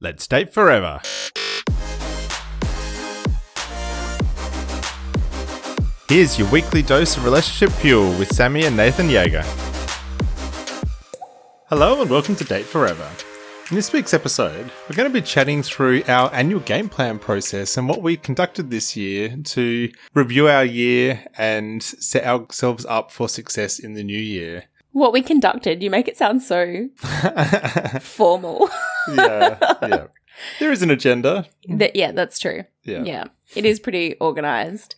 Let's date forever. Here's your weekly dose of relationship fuel with Sammi and Nathan Jaeger. Hello and welcome to Date Forever. In this week's episode, we're going to be chatting through our annual game plan process and what we conducted this year to review our year and set ourselves up for success in the new year. What we conducted, you make it sound so formal. Yeah. There is an agenda. Yeah, that's true. Yeah. It is pretty organised.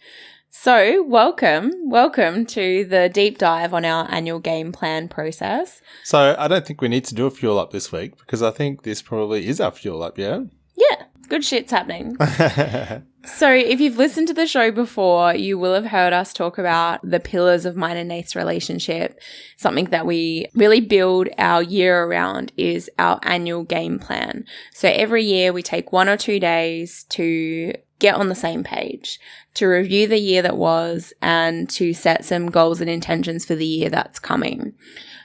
So, welcome to the deep dive on our annual game plan process. So, I don't think we need to do a fuel up this week because I think this probably is our fuel up, yeah? Yeah, good shit's happening. So, if you've listened to the show before, you will have heard us talk about the pillars of mine and Nath's relationship. Something that we really build our year around is our annual game plan. So, every year we take 1 or 2 days to get on the same page, to review the year that was, and to set some goals and intentions for the year that's coming.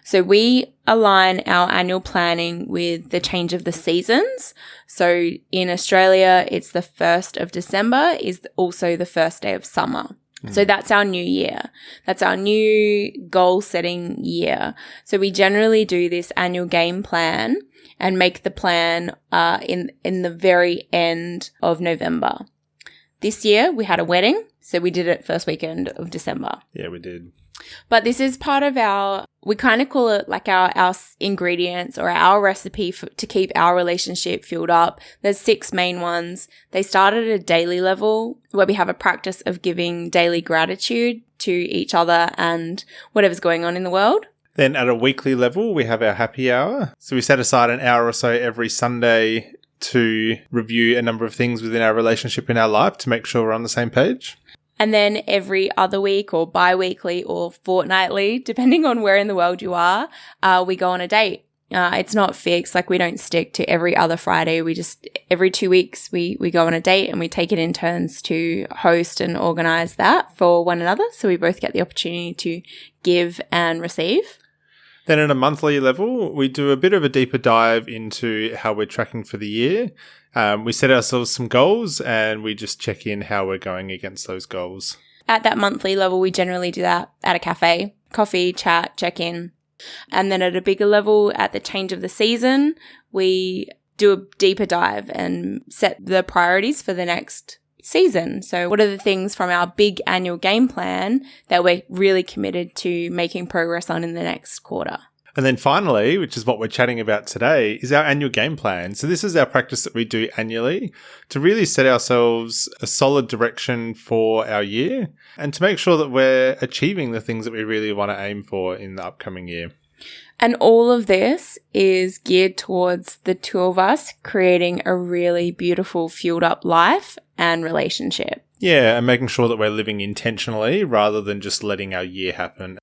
So we align our annual planning with the change of the seasons. So in Australia, it's the 1st of December is also the first day of summer. So that's our new year. That's our new goal setting year. So we generally do this annual game plan and make the plan in the very end of November. This year we had a wedding, so we did it first weekend of December. Yeah, we did. But this is part of we kind of call it like our ingredients or our recipe to keep our relationship fueled up. There's 6 main ones. They start at a daily level where we have a practice of giving daily gratitude to each other and whatever's going on in the world. Then at a weekly level, we have our happy hour. So we set aside an hour or so every Sunday to review a number of things within our relationship in our life to make sure we're on the same page. And then every other week or bi-weekly or fortnightly, depending on where in the world you are, we go on a date. It's not fixed. Like we don't stick to every other Friday. We just, every 2 weeks, we go on a date and we take it in turns to host and organise that for one another. So we both get the opportunity to give and receive. Then at a monthly level, we do a bit of a deeper dive into how we're tracking for the year. We set ourselves some goals and we just check in how we're going against those goals. At that monthly level, we generally do that at a cafe, coffee, chat, check in. And then at a bigger level, at the change of the season, we do a deeper dive and set the priorities for the next season. So what are the things from our big annual game plan that we're really committed to making progress on in the next quarter? And then finally, which is what we're chatting about today, is our annual game plan. So this is our practice that we do annually to really set ourselves a solid direction for our year and to make sure that we're achieving the things that we really want to aim for in the upcoming year. And all of this is geared towards the two of us creating a really beautiful, fueled up life and relationship. Yeah, and making sure that we're living intentionally rather than just letting our year happen.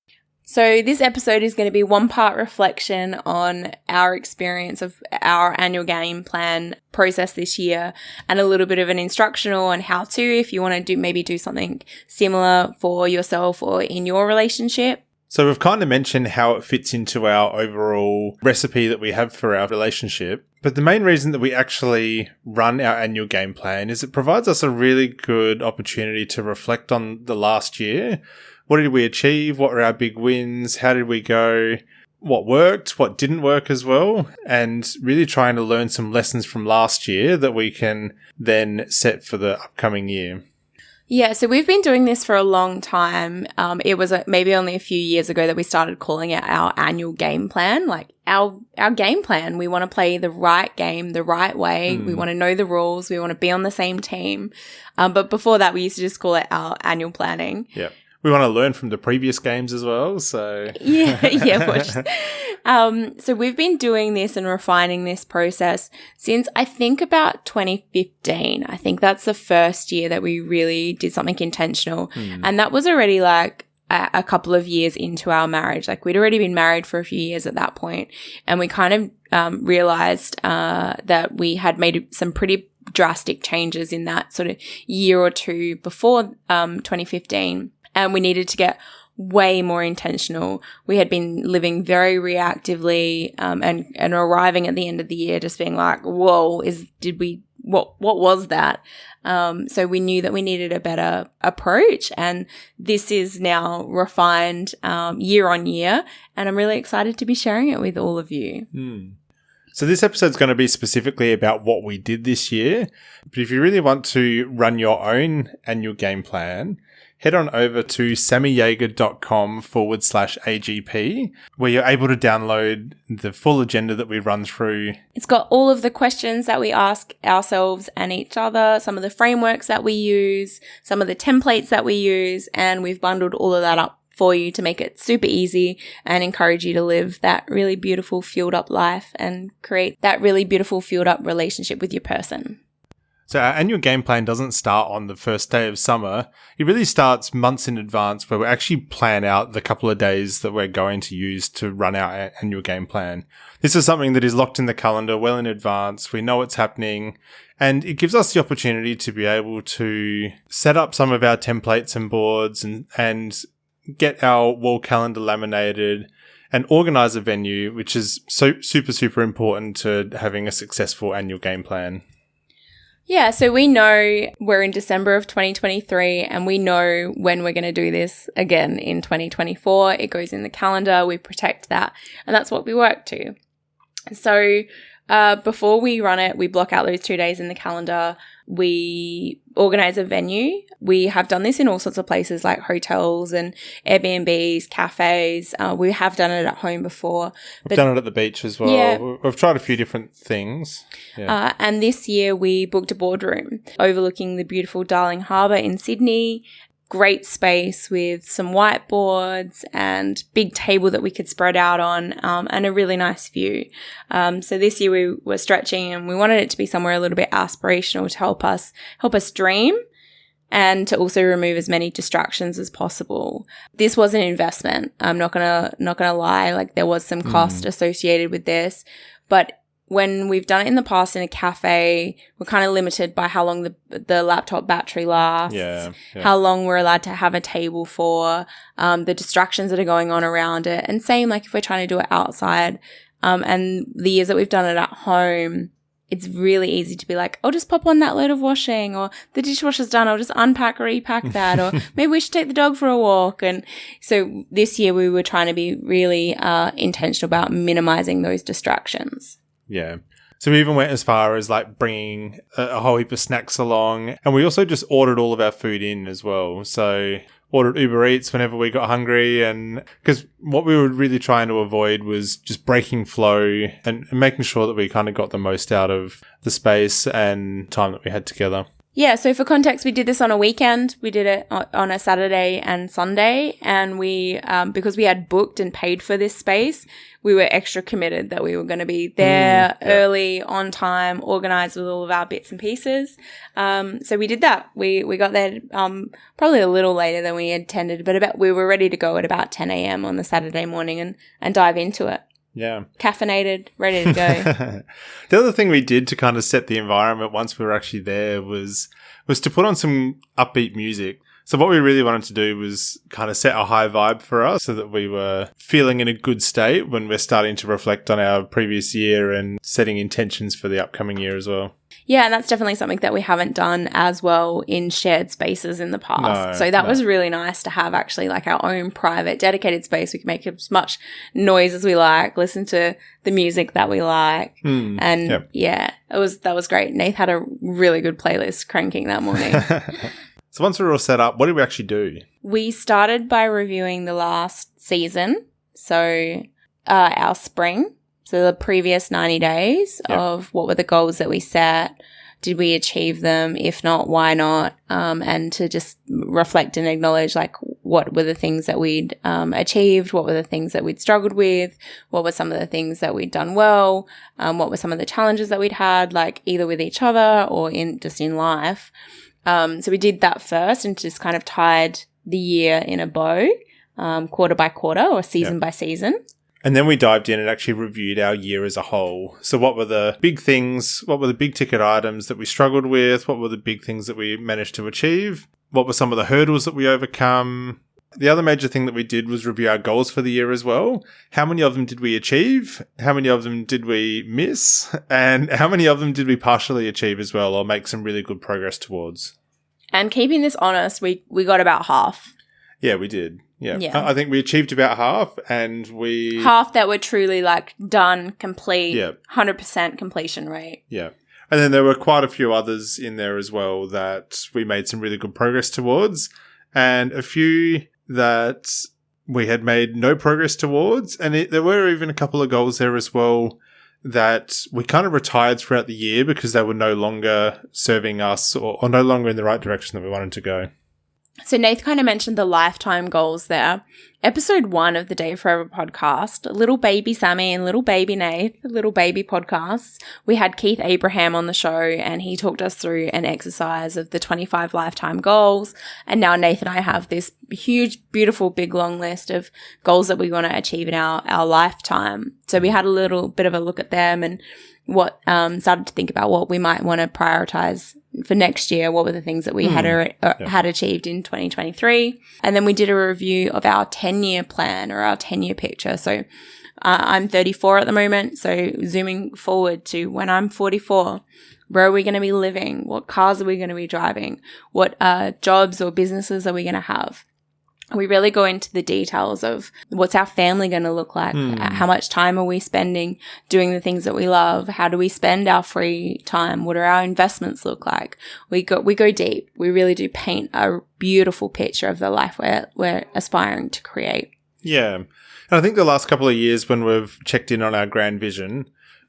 So this episode is going to be one part reflection on our experience of our annual game plan process this year and a little bit of an instructional on how to, if you want to do something similar for yourself or in your relationship. So we've kind of mentioned how it fits into our overall recipe that we have for our relationship. But the main reason that we actually run our annual game plan is it provides us a really good opportunity to reflect on the last year. What did we achieve? What were our big wins? How did we go? What worked? What didn't work as well? And really trying to learn some lessons from last year that we can then set for the upcoming year. Yeah, so we've been doing this for a long time. It was maybe only a few years ago that we started calling it our annual game plan, like our game plan. We want to play the right game the right way. We want to know the rules. We want to be on the same team. But before that, we used to just call it our annual planning. Yeah. We want to learn from the previous games as well, so... So we've been doing this and refining this process since I think about 2015. I think that's the first year that we really did something intentional. And that was already like a couple of years into our marriage. Like we'd already been married for a few years at that point. And we kind of realized that we had made some pretty drastic changes in that sort of year or two before 2015. And we needed to get way more intentional. We had been living very reactively, and arriving at the end of the year just being like, whoa, what was that? So we knew that we needed a better approach, and this is now refined year on year, and I'm really excited to be sharing it with all of you. So this episode's going to be specifically about what we did this year, but if you really want to run your own annual game plan, head on over to sammijaeger.com/AGP, where you're able to download the full agenda that we run through. It's got all of the questions that we ask ourselves and each other, some of the frameworks that we use, some of the templates that we use, and we've bundled all of that up for you to make it super easy and encourage you to live that really beautiful, fueled up life and create that really beautiful, fueled up relationship with your person. So our annual game plan doesn't start on the first day of summer. It really starts months in advance, where we actually plan out the couple of days that we're going to use to run our annual game plan. This is something that is locked in the calendar well in advance. We know what's happening, and it gives us the opportunity to be able to set up some of our templates and boards and get our wall calendar laminated and organize a venue, which is so super important to having a successful annual game plan. Yeah, so we know we're in December of 2023, and we know when we're going to do this again in 2024. It goes in the calendar, we protect that, and that's what we work to. So before we run it, we block out those 2 days in the calendar. We organize a venue. We have done this in all sorts of places like hotels and Airbnbs, cafes. We have done it at home before. We've done it at the beach as well. Yeah. We've tried a few different things. Yeah. And this year we booked a boardroom overlooking the beautiful Darling Harbour in Sydney. Great space with some whiteboards and big table that we could spread out on, and a really nice view. So this year we were stretching, and we wanted it to be somewhere a little bit aspirational to help us dream, and to also remove as many distractions as possible. This was an investment. I'm not gonna lie. Like, there was some cost associated with this, but when we've done it in the past in a cafe, we're kind of limited by how long the laptop battery lasts, how long we're allowed to have a table for, the distractions that are going on around it. And same, like, if we're trying to do it outside, and the years that we've done it at home, it's really easy to be like, I'll just pop on that load of washing, or the dishwasher's done, I'll just unpack or repack that, or maybe we should take the dog for a walk. And so this year we were trying to be really intentional about minimizing those distractions. Yeah. So we even went as far as like bringing a whole heap of snacks along, and we also just ordered all of our food in as well. So ordered Uber Eats whenever we got hungry, and because what we were really trying to avoid was just breaking flow and making sure that we kind of got the most out of the space and time that we had together. Yeah, so for context, we did this on a weekend. We did it on a Saturday and Sunday, and we, because we had booked and paid for this space, we were extra committed that we were going to be there early, on time, organised with all of our bits and pieces. So we did that. We got there probably a little later than we intended, but we were ready to go at about 10 a.m. on the Saturday morning and dive into it. Yeah. Caffeinated, ready to go. The other thing we did to kind of set the environment once we were actually there was to put on some upbeat music. So what we really wanted to do was kind of set a high vibe for us so that we were feeling in a good state when we're starting to reflect on our previous year and setting intentions for the upcoming year as well. Yeah, and that's definitely something that we haven't done as well in shared spaces in the past. So that was really nice to have actually like our own private dedicated space. We can make as much noise as we like, listen to the music that we like. And that was great. Nath had a really good playlist cranking that morning. So once we were all set up, what did we actually do? We started by reviewing the last season. So our spring. So the previous 90 days of what were the goals that we set? Did we achieve them? If not, why not? And to just reflect and acknowledge like what were the things that we'd achieved? What were the things that we'd struggled with? What were some of the things that we'd done well? What were some of the challenges that we'd had, like either with each other or in life? So we did that first and just kind of tied the year in a bow, quarter by quarter or season by season. And then we dived in and actually reviewed our year as a whole. So what were the big things? What were the big ticket items that we struggled with? What were the big things that we managed to achieve? What were some of the hurdles that we overcome? The other major thing that we did was review our goals for the year as well. How many of them did we achieve? How many of them did we miss? And how many of them did we partially achieve as well or make some really good progress towards? And keeping this honest, we got about half. Yeah, we did. Yeah. Yeah. I think we achieved about half and we... Half that were truly like done, complete, Yeah. 100% completion rate. Yeah. And then there were quite a few others in there as well that we made some really good progress towards, and a few that we had made no progress towards. And there were even a couple of goals there as well that we kind of retired throughout the year because they were no longer serving us or no longer in the right direction that we wanted to go. So Nath kind of mentioned the lifetime goals there. Episode 1 of the Day Forever podcast, little baby Sammi and little baby Nath, little baby podcasts. We had Keith Abraham on the show and he talked us through an exercise of the 25 lifetime goals. And now Nath and I have this huge, beautiful, big, long list of goals that we want to achieve in our lifetime. So we had a little bit of a look at them and started to think about what we might want to prioritize for next year. What were the things that we had achieved in 2023? And then we did a review of our 10-year plan or our 10-year picture. So I'm 34 at the moment. So zooming forward to when I'm 44, where are we going to be living? What cars are we going to be driving? What jobs or businesses are we going to have? We really go into the details of what's our family going to look like? How much time are we spending doing the things that we love? How do we spend our free time? What do our investments look like? We go deep. We really do paint a beautiful picture of the life we're aspiring to create. Yeah. And I think the last couple of years when we've checked in on our grand vision,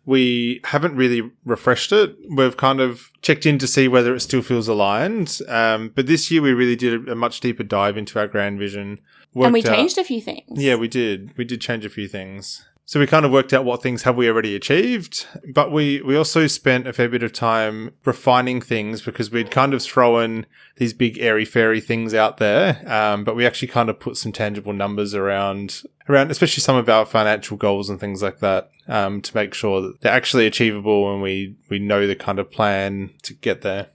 we haven't really refreshed it. We've kind of checked in to see whether it still feels aligned. But this year we really did a much deeper dive into our grand vision. And we changed a few things. Yeah, we did. We did change a few things. So we kind of worked out what things have we already achieved. But we also spent a fair bit of time refining things because we'd kind of thrown these big airy-fairy things out there. But we actually kind of put some tangible numbers around especially some of our financial goals and things like that, to make sure that they're actually achievable and we know the kind of plan to get there.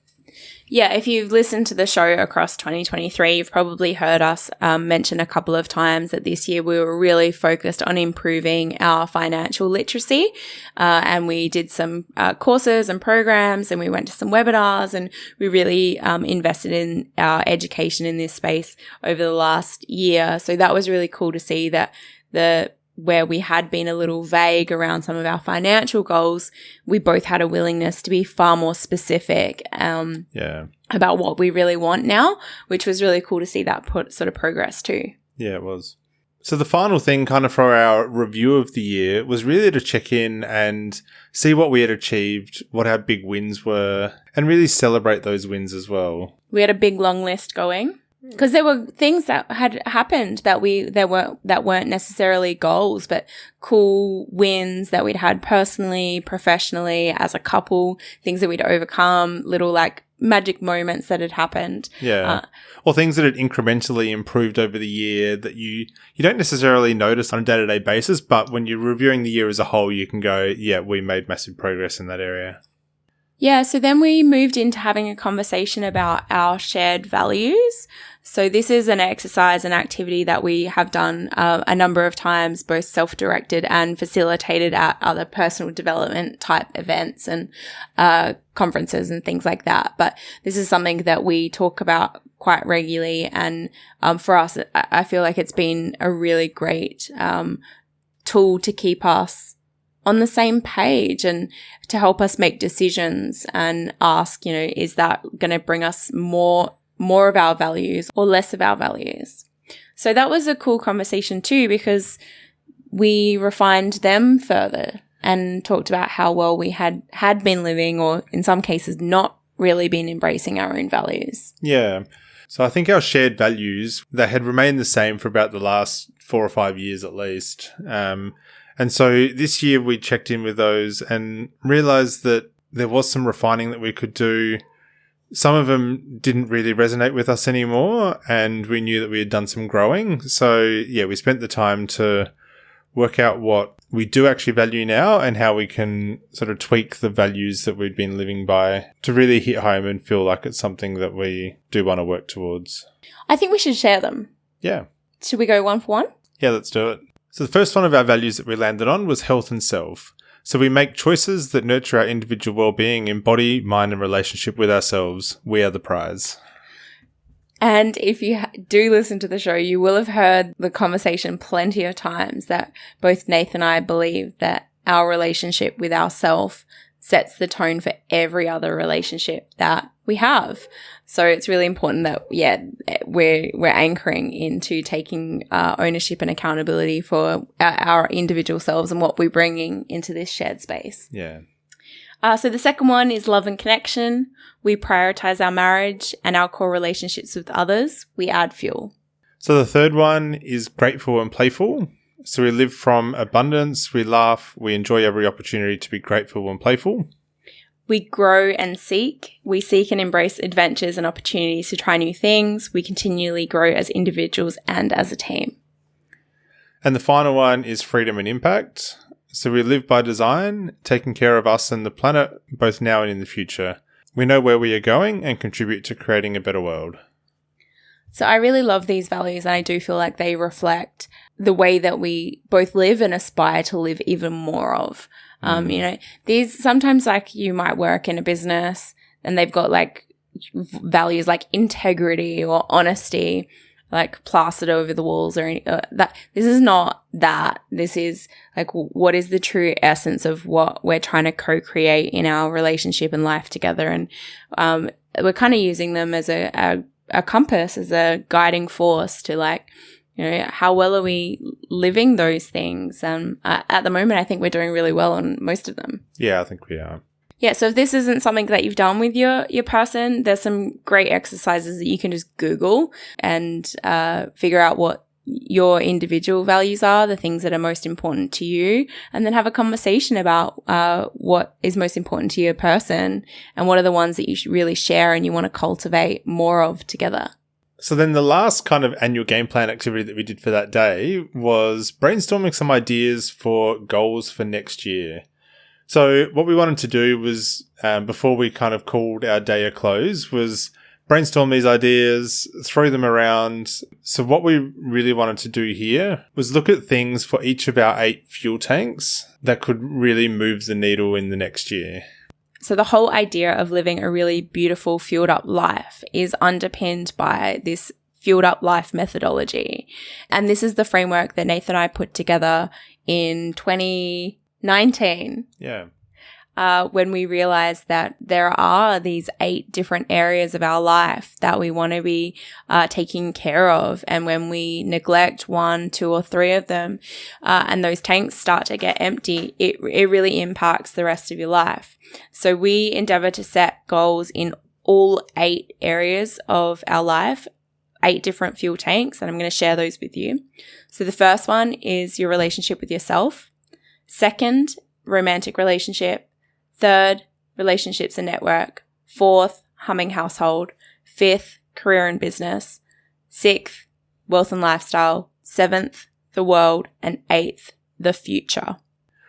Yeah, if you've listened to the show across 2023, you've probably heard us mention a couple of times that this year we were really focused on improving our financial literacy. And we did some courses and programs and we went to some webinars and we really invested in our education in this space over the last year. So that was really cool to see that where we had been a little vague around some of our financial goals, we both had a willingness to be far more specific about what we really want now, which was really cool to see that sort of progress too. Yeah, it was. So the final thing kind of for our review of the year was really to check in and see what we had achieved, what our big wins were, and really celebrate those wins as well. We had a big long list going. Because there were things that had happened that weren't necessarily goals, but cool wins that we'd had personally, professionally, as a couple, things that we'd overcome, little like magic moments that had happened. Yeah. Or things that had incrementally improved over the year that you don't necessarily notice on a day-to-day basis, but when you're reviewing the year as a whole, you can go, yeah, we made massive progress in that area. Yeah, so then we moved into having a conversation about our shared values. So this is an exercise, an activity that we have done a number of times, both self-directed and facilitated at other personal development type events and conferences and things like that. But this is something that we talk about quite regularly. And for us, I feel like it's been a really great tool to keep us on the same page and to help us make decisions and ask, is that going to bring us more of our values or less of our values? So that was a cool conversation too, because we refined them further and talked about how well we had been living, or in some cases not really been embracing our own values. Yeah. So I think our shared values, they had remained the same for about the last 4 or 5 years at least. And so this year we checked in with those and realized that there was some refining that we could do. Some of them didn't really resonate with us anymore, and we knew that we had done some growing. So yeah, we spent the time to work out what we do actually value now and how we can sort of tweak the values that we'd been living by to really hit home and feel like it's something that we do want to work towards. I think we should share them. Yeah. Should we go one for one? Yeah, let's do it. So the first one of our values that we landed on was health and self. So we make choices that nurture our individual well-being in body, mind, and relationship with ourselves. We are the prize. And if you do listen to the show, you will have heard the conversation plenty of times that both Nathan and I believe that our relationship with ourself sets the tone for every other relationship that we have. So it's really important that, we're anchoring into taking ownership and accountability for our individual selves and what we're bringing into this shared space. Yeah. So the second one is love and connection. We prioritize our marriage and our core relationships with others. We add fuel. So the third one is grateful and playful. So we live from abundance, we laugh, we enjoy every opportunity to be grateful and playful. We grow and seek. We seek and embrace adventures and opportunities to try new things. We continually grow as individuals and as a team. And the final one is freedom and impact. So we live by design, taking care of us and the planet, both now and in the future. We know where we are going and contribute to creating a better world. So I really love these values, and I do feel like they reflect the way that we both live and aspire to live even more of. These sometimes, like, you might work in a business and they've got like values like integrity or honesty, like plastered over the walls or that. This is not that. This is like, what is the true essence of what we're trying to co-create in our relationship and life together. And we're kind of using them as a compass, as a guiding force to, like, how well are we living those things? At the moment, I think we're doing really well on most of them. Yeah, I think we are. Yeah, so if this isn't something that you've done with your person, there's some great exercises that you can just Google and figure out what your individual values are, the things that are most important to you, and then have a conversation about what is most important to your person and what are the ones that you should really share and you want to cultivate more of together. So then the last kind of annual game plan activity that we did for that day was brainstorming some ideas for goals for next year. So what we wanted to do was, before we kind of called our day a close, was brainstorm these ideas, throw them around. So what we really wanted to do here was look at things for each of our 8 fuel tanks that could really move the needle in the next year. So the whole idea of living a really beautiful, fueled up life is underpinned by this fueled up life methodology. And this is the framework that Nathan and I put together in 2019. Yeah. When we realized that there are these 8 different areas of our life that we want to be taking care of. And when we neglect 1, 2, or 3 of them, and those tanks start to get empty, it really impacts the rest of your life. So we endeavor to set goals in all 8 areas of our life, 8 different fuel tanks, and I'm going to share those with you. So the first one is your relationship with yourself. Second, romantic relationship. Third, relationships and network. Fourth, humming household. Fifth, career and business. Sixth, wealth and lifestyle. Seventh, the world. And 8th, the future.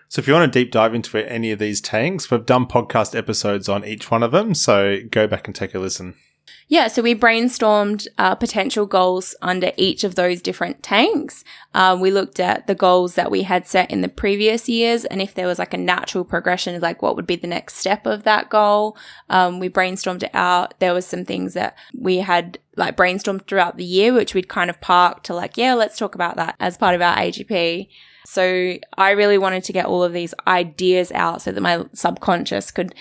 So if you want to deep dive into any of these tanks, we've done podcast episodes on each one of them. So go back and take a listen. Yeah, so we brainstormed potential goals under each of those different tanks. We looked at the goals that we had set in the previous years, and if there was like a natural progression of like what would be the next step of that goal. We brainstormed it out. There was some things that we had like brainstormed throughout the year, which we'd kind of parked to like, yeah, let's talk about that as part of our AGP. So I really wanted to get all of these ideas out so that my subconscious could,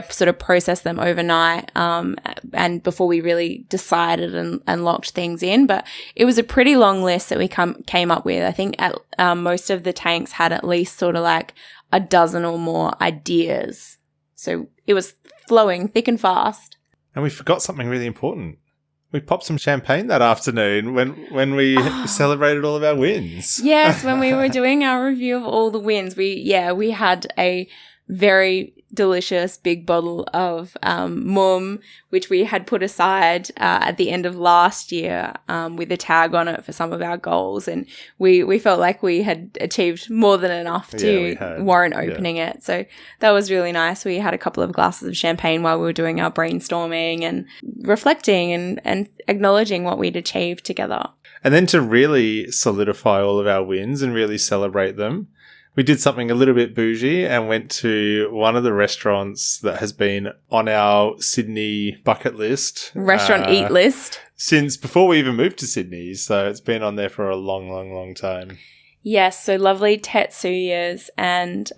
sort of process them overnight, and before we really decided and locked things in. But it was a pretty long list that we came up with. I think most of the tanks had at least sort of like a dozen or more ideas. So it was flowing thick and fast. And we forgot something really important. We popped some champagne that afternoon when we celebrated all of our wins. Yes, when we were doing our review of all the wins, we had a very delicious big bottle of mum, which we had put aside at the end of last year with a tag on it for some of our goals. And we felt like we had achieved more than enough to warrant opening it. So that was really nice. We had a couple of glasses of champagne while we were doing our brainstorming and reflecting and acknowledging what we'd achieved together. And then to really solidify all of our wins and really celebrate them, we did something a little bit bougie and went to one of the restaurants that has been on our Sydney bucket list. Restaurant eat list. Since before we even moved to Sydney. So it's been on there for a long, long, long time. Yes, so lovely Tetsuyas. And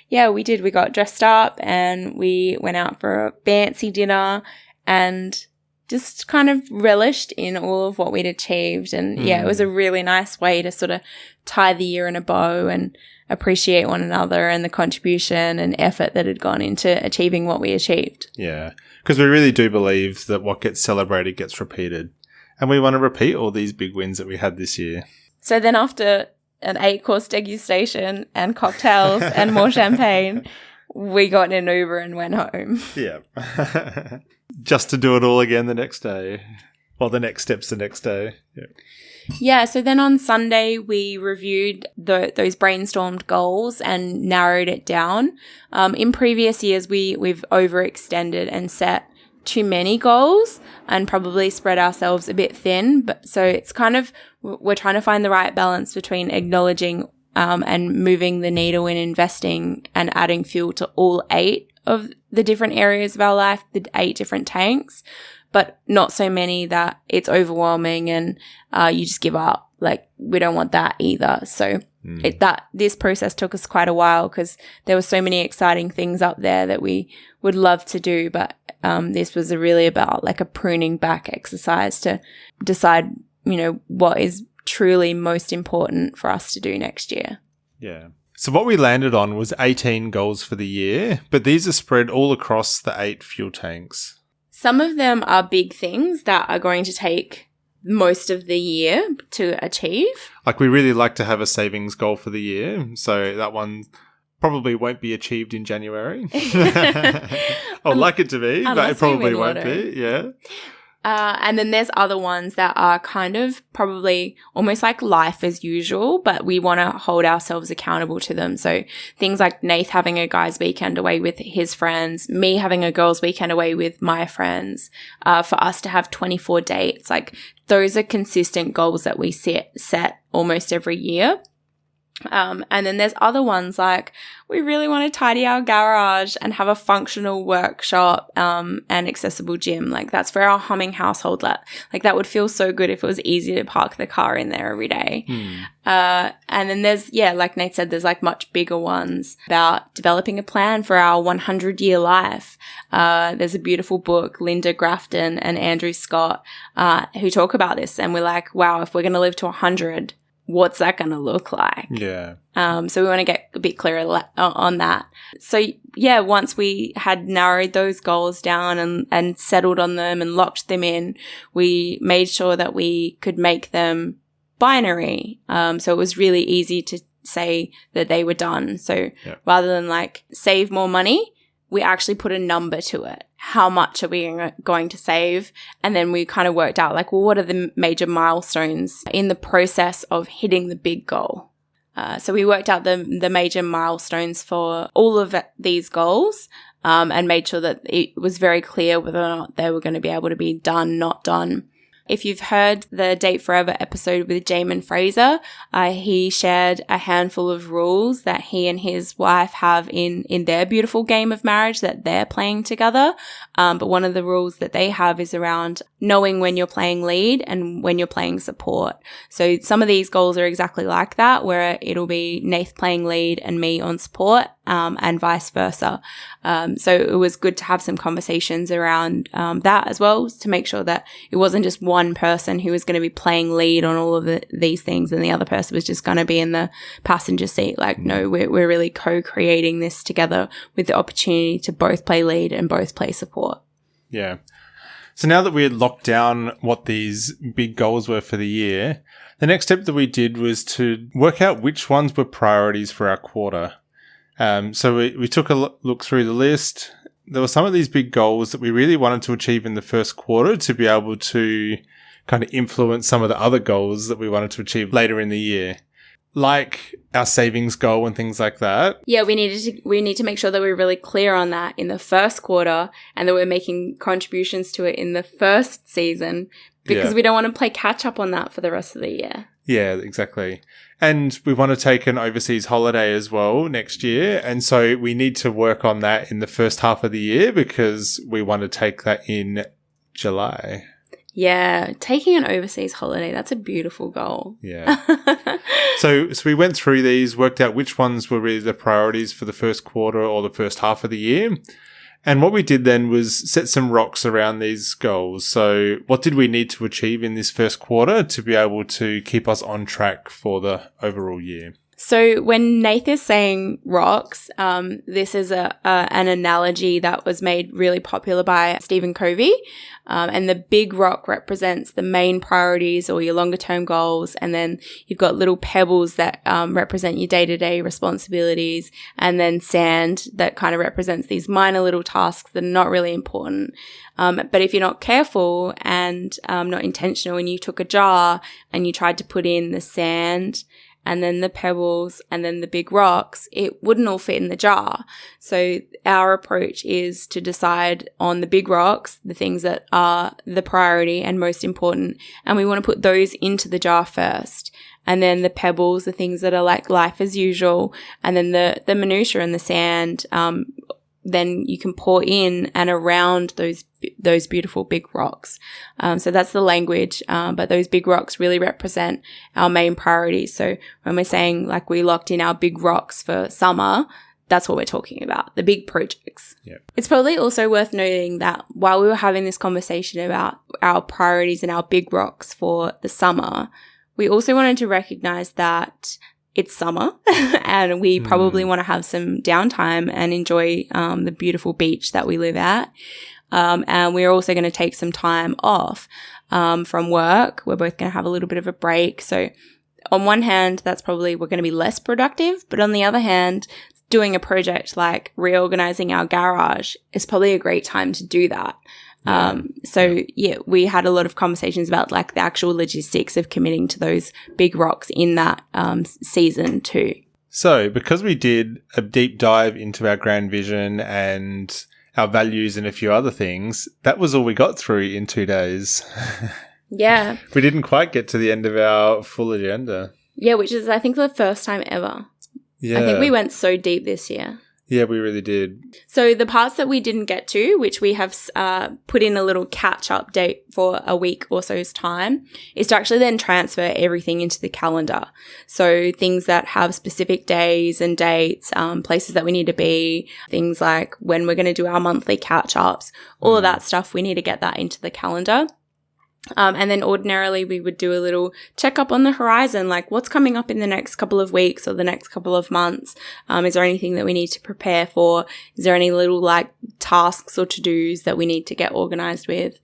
we did. We got dressed up and we went out for a fancy dinner and just kind of relished in all of what we'd achieved. And it was a really nice way to sort of tie the year in a bow and appreciate one another and the contribution and effort that had gone into achieving what we achieved. Yeah, because we really do believe that what gets celebrated gets repeated. And we want to repeat all these big wins that we had this year. So then after an 8-course degustation and cocktails and more champagne, we got in an Uber and went home. Yeah. Just to do it all again the next day. Well, the next step's the next day. Yeah. Yeah, so then on Sunday, we reviewed those brainstormed goals and narrowed it down. In previous years, we've overextended and set too many goals and probably spread ourselves a bit thin. But so it's kind of, we're trying to find the right balance between acknowledging and moving the needle in investing and adding fuel to all 8 of the different areas of our life, the 8 different tanks, but not so many that it's overwhelming and you just give up. Like, we don't want that either. So this process took us quite a while because there were so many exciting things up there that we would love to do. But this was really about like a pruning back exercise to decide, what is truly most important for us to do next year. Yeah. So what we landed on was 18 goals for the year, but these are spread all across the 8 fuel tanks. Some of them are big things that are going to take most of the year to achieve. Like, we really like to have a savings goal for the year, so that one probably won't be achieved in January. I'd like it to be, but it probably won't be. Yeah. And then there's other ones that are kind of probably almost like life as usual, but we want to hold ourselves accountable to them. So things like Nath having a guys' weekend away with his friends, me having a girls' weekend away with my friends, for us to have 24 dates. Like, those are consistent goals that we set almost every year. And then there's other ones like we really want to tidy our garage and have a functional workshop and accessible gym. Like, that's for our humming household. Like, that would feel so good if it was easy to park the car in there every day. And then there's, like Nate said, there's like much bigger ones about developing a plan for our 100-year life. There's a beautiful book, Linda Grafton and Andrew Scott, who talk about this. And we're like, wow, if we're going to live to 100, what's that going to look like? Yeah. So we want to get a bit clearer on that. So once we had narrowed those goals down and settled on them and locked them in, we made sure that we could make them binary. So it was really easy to say that they were done. So rather than like save more money, we actually put a number to it. How much are we going to save? And then we kind of worked out like, well, what are the major milestones in the process of hitting the big goal? So we worked out the major milestones for all of these goals and made sure that it was very clear whether or not they were going to be able to be done, not done. If you've heard the Date Forever episode with Jamin Fraser, he shared a handful of rules that he and his wife have in their beautiful game of marriage that they're playing together. But one of the rules that they have is around knowing when you're playing lead and when you're playing support. So some of these goals are exactly like that, where it'll be Nath playing lead and me on support, and vice versa. So it was good to have some conversations around that as well, to make sure that it wasn't just one person who was going to be playing lead on all of these things and the other person was just going to be in the passenger seat. Like, no, we're really co-creating this together with the opportunity to both play lead and both play support. Yeah. So now that we had locked down what these big goals were for the year, the next step that we did was to work out which ones were priorities for our quarter. So we took a look through the list. There were some of these big goals that we really wanted to achieve in the first quarter to be able to kind of influence some of the other goals that we wanted to achieve later in the year, like our savings goal and things like that. Yeah, we need to make sure that we're really clear on that in the first quarter and that we're making contributions to it in the first season, because we don't want to play catch up on that for the rest of the year. Yeah, exactly. And we want to take an overseas holiday as well next year. And so we need to work on that in the first half of the year because we want to take that in July. Yeah, taking an overseas holiday, that's a beautiful goal. Yeah. So we went through these, worked out which ones were really the priorities for the first quarter or the first half of the year. And what we did then was set some rocks around these goals. So what did we need to achieve in this first quarter to be able to keep us on track for the overall year? So when Nath is saying rocks, this is an analogy that was made really popular by Stephen Covey. And the big rock represents the main priorities or your longer term goals. And then you've got little pebbles that represent your day-to-day responsibilities. And then sand that kind of represents these minor little tasks that are not really important. But if you're not careful and not intentional and you took a jar and you tried to put in the sand and then the pebbles and then the big rocks, it wouldn't all fit in the jar. So our approach is to decide on the big rocks, the things that are the priority and most important, and we want to put those into the jar first. And then the pebbles, the things that are like life as usual, and then the minutiae and the sand, then you can pour in and around those beautiful big rocks. So that's the language. But those big rocks really represent our main priorities. So when we're saying like we locked in our big rocks for summer, that's what we're talking about, the big projects. Yep. It's probably also worth noting that while we were having this conversation about our priorities and our big rocks for the summer, we also wanted to recognize that it's summer and we probably want to have some downtime and enjoy the beautiful beach that we live at. And we're also going to take some time off from work. We're both going to have a little bit of a break. So on one hand, that's probably we're going to be less productive. But on the other hand, doing a project like reorganizing our garage is probably a great time to do that. We had a lot of conversations about like the actual logistics of committing to those big rocks in that season too. So because we did a deep dive into our grand vision and our values and a few other things, that was all we got through in 2 days. Yeah. We didn't quite get to the end of our full agenda. Yeah, which is I think the first time ever. Yeah. I think we went so deep this year. Yeah, we really did. So the parts that we didn't get to, which we have put in a little catch-up date for a week or so's time, is to actually then transfer everything into the calendar. So things that have specific days and dates, places that we need to be, things like when we're going to do our monthly catch-ups, all of that stuff, we need to get that into the calendar. And then ordinarily we would do a little checkup on the horizon, like what's coming up in the next couple of weeks or the next couple of months. Is there anything that we need to prepare for? Is there any little like tasks or to-dos that we need to get organized with?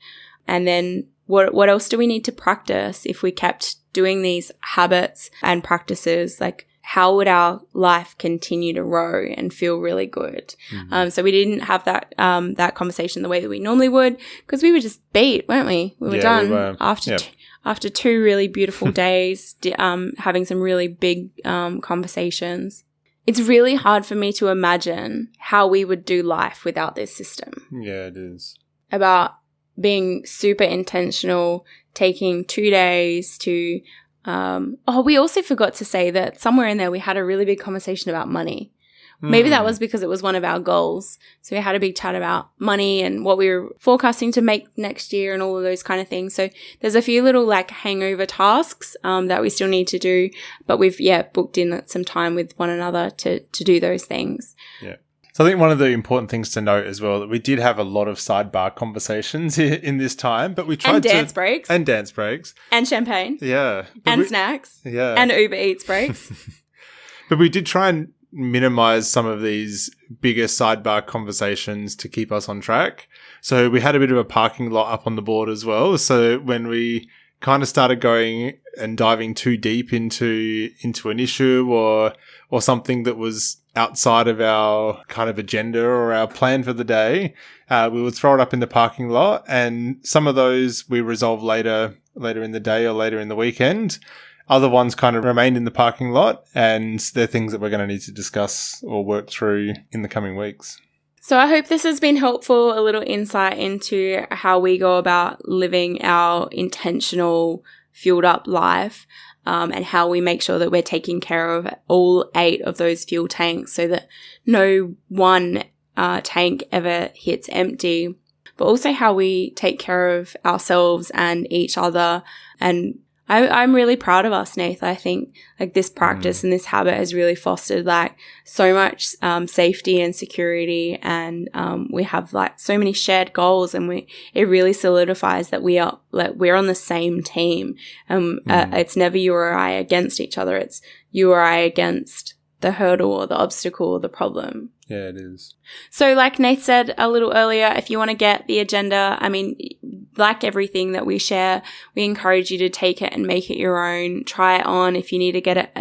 And then what else do we need to practice if we kept doing these habits and practices? Like how would our life continue to row and feel really good? So we didn't have that conversation the way that we normally would because we were just beat, weren't we? We were done after 2 really beautiful days, having some really big conversations. It's really hard for me to imagine how we would do life without this system. Yeah, it is. About being super intentional, taking 2 days to we also forgot to say that somewhere in there we had a really big conversation about money. Maybe that was because it was one of our goals. So we had a big chat about money and what we were forecasting to make next year and all of those kind of things. So there's a few little like hangover tasks that we still need to do, but we've booked in some time with one another to do those things. Yeah. So I think one of the important things to note as well that we did have a lot of sidebar conversations in this time, but we tried and dance breaks and champagne, and snacks, and Uber Eats breaks. But we did try and minimize some of these bigger sidebar conversations to keep us on track. So we had a bit of a parking lot up on the board as well. So when we kind of started going and diving too deep into an issue or something that was outside of our kind of agenda or our plan for the day, we would throw it up in the parking lot, and some of those we resolve later in the day or later in the weekend. Other ones kind of remained in the parking lot, and they're things that we're going to need to discuss or work through in the coming weeks. So I hope this has been helpful, a little insight into how we go about living our intentional, fueled up life, and how we make sure that we're taking care of all 8 of those fuel tanks so that no one tank ever hits empty, but also how we take care of ourselves and each other. And I'm really proud of us, Nath. I think like this practice and this habit has really fostered like so much safety and security, and we have like so many shared goals, and it really solidifies that we're on the same team. It's never you or I against each other. It's you or I against the hurdle or the obstacle or the problem. Yeah, it is. So like Nath said a little earlier, if you want to get the agenda, I mean, like everything that we share, we encourage you to take it and make it your own. Try it on. If you need to get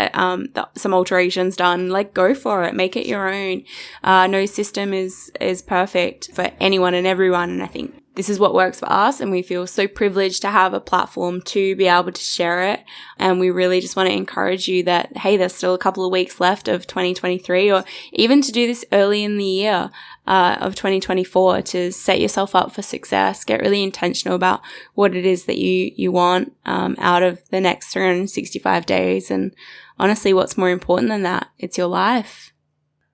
some alterations done, like go for it. Make it your own. No system is perfect for anyone and everyone. And I think this is what works for us, and we feel so privileged to have a platform to be able to share it. And we really just want to encourage you that, hey, there's still a couple of weeks left of 2023, or even to do this early in the year of 2024 to set yourself up for success. Get really intentional about what it is that you want out of the next 365 days. And honestly, what's more important than that? It's your life.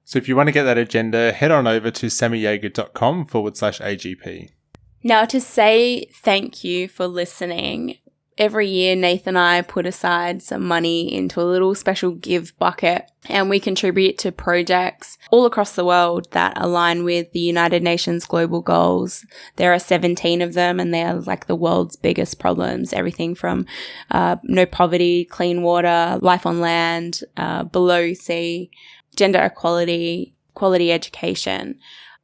So if you want to get that agenda, head on over to sammijaeger.com/AGP. Now, to say thank you for listening, every year Nath and I put aside some money into a little special give bucket, and we contribute to projects all across the world that align with the United Nations global goals. There are 17 of them, and they're like the world's biggest problems, everything from no poverty, clean water, life on land, below sea, gender equality, quality education.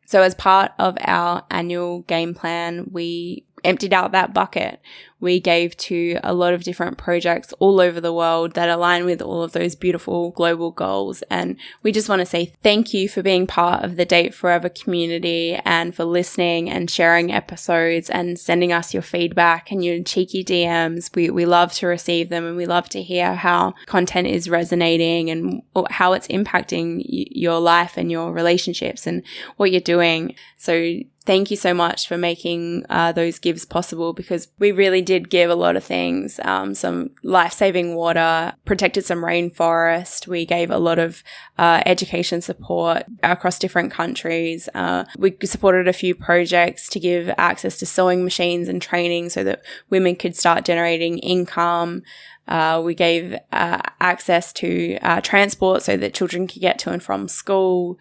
So as part of our annual game plan, we emptied out that bucket. We gave to a lot of different projects all over the world that align with all of those beautiful global goals. And we just want to say thank you for being part of the Date Forever community, and for listening and sharing episodes and sending us your feedback and your cheeky DMs. We love to receive them, and we love to hear how content is resonating and how it's impacting your life and your relationships and what you're doing. So thank you so much for making those gives possible, because we really did give a lot of things, some life-saving water, protected some rainforest. We gave a lot of education support across different countries. We supported a few projects to give access to sewing machines and training so that women could start generating income. We gave access to transport so that children could get to and from school.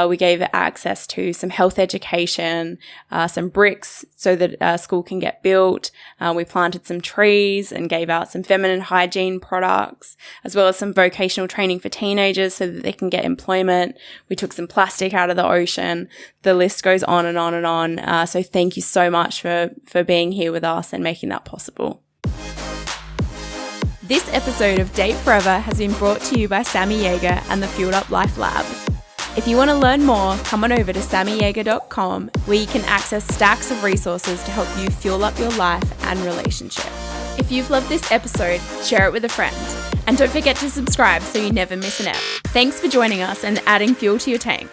We gave access to some health education, some bricks so that school can get built. We planted some trees and gave out some feminine hygiene products, as well as some vocational training for teenagers so that they can get employment. We took some plastic out of the ocean. The list goes on and on and on. So thank you so much for being here with us and making that possible. This episode of Date Forever has been brought to you by Sammi Jaeger and the Fueled Up Life Lab. If you want to learn more, come on over to sammijaeger.com, where you can access stacks of resources to help you fuel up your life and relationship. If you've loved this episode, share it with a friend. And don't forget to subscribe so you never miss an ep. Thanks for joining us and adding fuel to your tank.